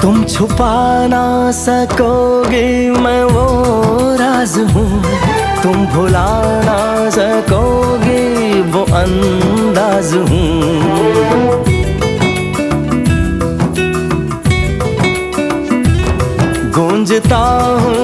तुम छुपा ना सकोगे मैं वो राज हूँ, तुम भुला ना सकोगे वो अंदाज हूँ। गूंजता हूँ